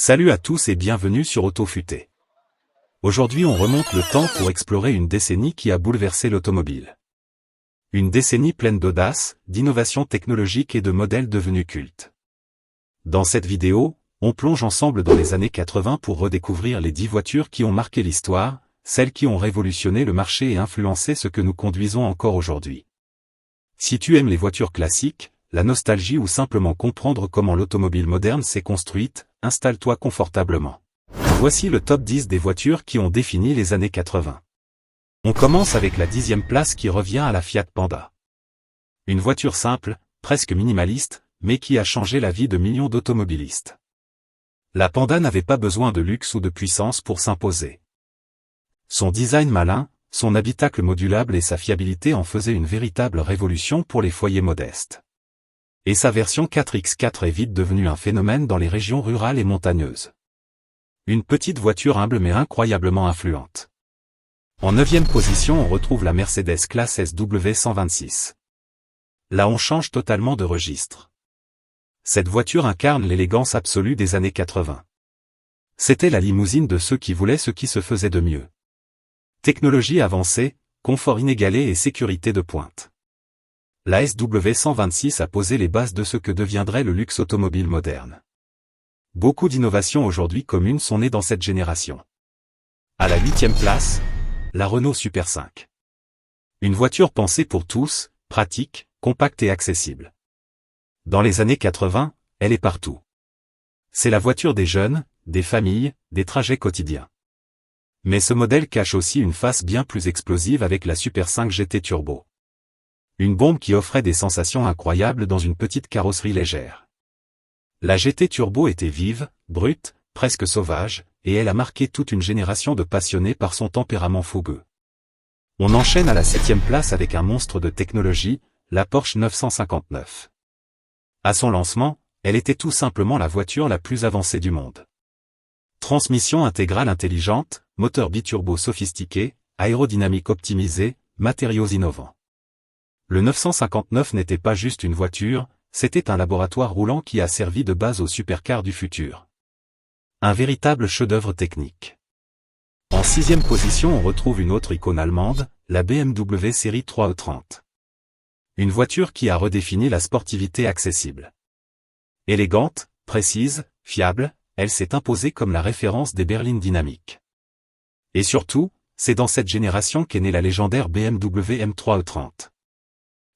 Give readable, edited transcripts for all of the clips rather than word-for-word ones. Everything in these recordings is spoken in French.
Salut à tous et bienvenue sur AutoFuté. Aujourd'hui on remonte le temps pour explorer une décennie qui a bouleversé l'automobile. Une décennie pleine d'audace, d'innovations technologiques et de modèles devenus cultes. Dans cette vidéo, on plonge ensemble dans les années 80 pour redécouvrir les 10 voitures qui ont marqué l'histoire, celles qui ont révolutionné le marché et influencé ce que nous conduisons encore aujourd'hui. Si tu aimes les voitures classiques, la nostalgie ou simplement comprendre comment l'automobile moderne s'est construite, installe-toi confortablement. Voici le top 10 des voitures qui ont défini les années 80. On commence avec la 10e place qui revient à la Fiat Panda. Une voiture simple, presque minimaliste, mais qui a changé la vie de millions d'automobilistes. La Panda n'avait pas besoin de luxe ou de puissance pour s'imposer. Son design malin, son habitacle modulable et sa fiabilité en faisaient une véritable révolution pour les foyers modestes. Et sa version 4x4 est vite devenue un phénomène dans les régions rurales et montagneuses. Une petite voiture humble mais incroyablement influente. En 9e position on retrouve la Mercedes classe SW126. Là on change totalement de registre. Cette voiture incarne l'élégance absolue des années 80. C'était la limousine de ceux qui voulaient ce qui se faisait de mieux. Technologie avancée, confort inégalé et sécurité de pointe. La SW126 a posé les bases de ce que deviendrait le luxe automobile moderne. Beaucoup d'innovations aujourd'hui communes sont nées dans cette génération. À la 8e place, la Renault Super 5. Une voiture pensée pour tous, pratique, compacte et accessible. Dans les années 80, elle est partout. C'est la voiture des jeunes, des familles, des trajets quotidiens. Mais ce modèle cache aussi une face bien plus explosive avec la Super 5 GT Turbo. Une bombe qui offrait des sensations incroyables dans une petite carrosserie légère. La GT Turbo était vive, brute, presque sauvage, et elle a marqué toute une génération de passionnés par son tempérament fougueux. On enchaîne à la 7e place avec un monstre de technologie, la Porsche 959. À son lancement, elle était tout simplement la voiture la plus avancée du monde. Transmission intégrale intelligente, moteur biturbo sophistiqué, aérodynamique optimisée, matériaux innovants. Le 959 n'était pas juste une voiture, c'était un laboratoire roulant qui a servi de base aux supercars du futur. Un véritable chef-d'œuvre technique. En 6e position on retrouve une autre icône allemande, la BMW série 3E30. Une voiture qui a redéfini la sportivité accessible. Élégante, précise, fiable, elle s'est imposée comme la référence des berlines dynamiques. Et surtout, c'est dans cette génération qu'est née la légendaire BMW M3E30.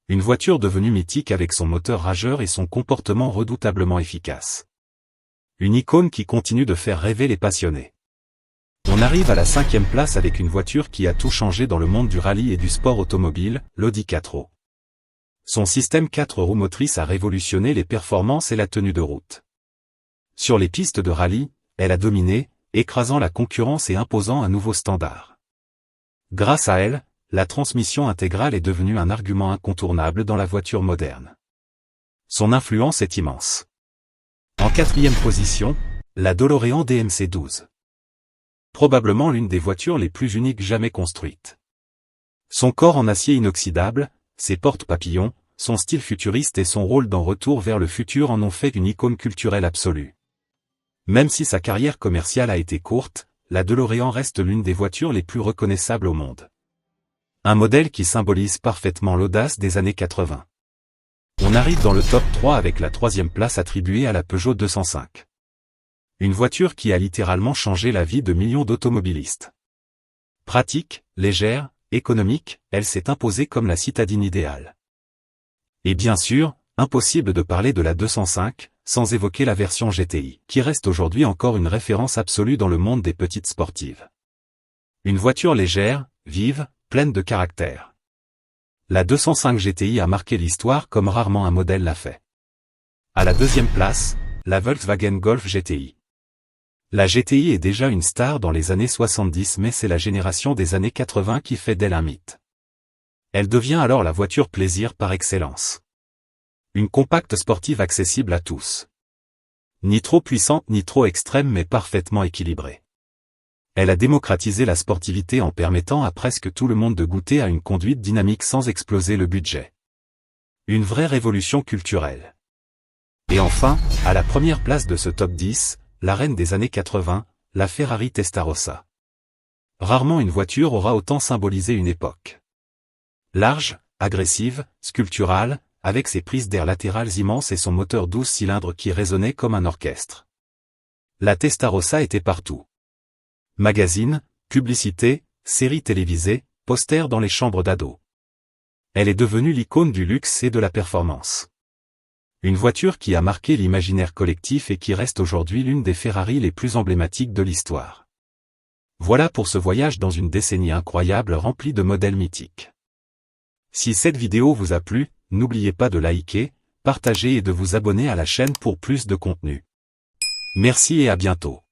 Une voiture devenue mythique avec son moteur rageur et son comportement redoutablement efficace. Une icône qui continue de faire rêver les passionnés. On arrive à la 5e place avec une voiture qui a tout changé dans le monde du rallye et du sport automobile, l'Audi 4 Son système 4 roues motrices a révolutionné les performances et la tenue de route. Sur les pistes de rallye, elle a dominé, écrasant la concurrence et imposant un nouveau standard. Grâce à elle, la transmission intégrale est devenue un argument incontournable dans la voiture moderne. Son influence est immense. En 4e position, la DeLorean DMC-12. Probablement l'une des voitures les plus uniques jamais construites. Son corps en acier inoxydable, ses portes papillons, son style futuriste et son rôle dans Retour vers le futur en ont fait une icône culturelle absolue. Même si sa carrière commerciale a été courte, la DeLorean reste l'une des voitures les plus reconnaissables au monde. Un modèle qui symbolise parfaitement l'audace des années 80. On arrive dans le top 3 avec la 3e place attribuée à la Peugeot 205. Une voiture qui a littéralement changé la vie de millions d'automobilistes. Pratique, légère, économique, elle s'est imposée comme la citadine idéale. Et bien sûr, impossible de parler de la 205, sans évoquer la version GTI, qui reste aujourd'hui encore une référence absolue dans le monde des petites sportives. Une voiture légère, vive, pleine de caractère. La 205 GTI a marqué l'histoire comme rarement un modèle l'a fait. À la 2e place, la Volkswagen Golf GTI. La GTI est déjà une star dans les années 70 mais c'est la génération des années 80 qui fait d'elle un mythe. Elle devient alors la voiture plaisir par excellence. Une compacte sportive accessible à tous. Ni trop puissante ni trop extrême mais parfaitement équilibrée. Elle a démocratisé la sportivité en permettant à presque tout le monde de goûter à une conduite dynamique sans exploser le budget. Une vraie révolution culturelle. Et enfin, à la première place de ce top 10, la reine des années 80, la Ferrari Testarossa. Rarement une voiture aura autant symbolisé une époque. Large, agressive, sculpturale, avec ses prises d'air latérales immenses et son moteur 12 cylindres qui résonnait comme un orchestre. La Testarossa était partout. Magazines, publicités, séries télévisées, posters dans les chambres d'ados. Elle est devenue l'icône du luxe et de la performance. Une voiture qui a marqué l'imaginaire collectif et qui reste aujourd'hui l'une des Ferrari les plus emblématiques de l'histoire. Voilà pour ce voyage dans une décennie incroyable remplie de modèles mythiques. Si cette vidéo vous a plu, n'oubliez pas de liker, partager et de vous abonner à la chaîne pour plus de contenu. Merci et à bientôt.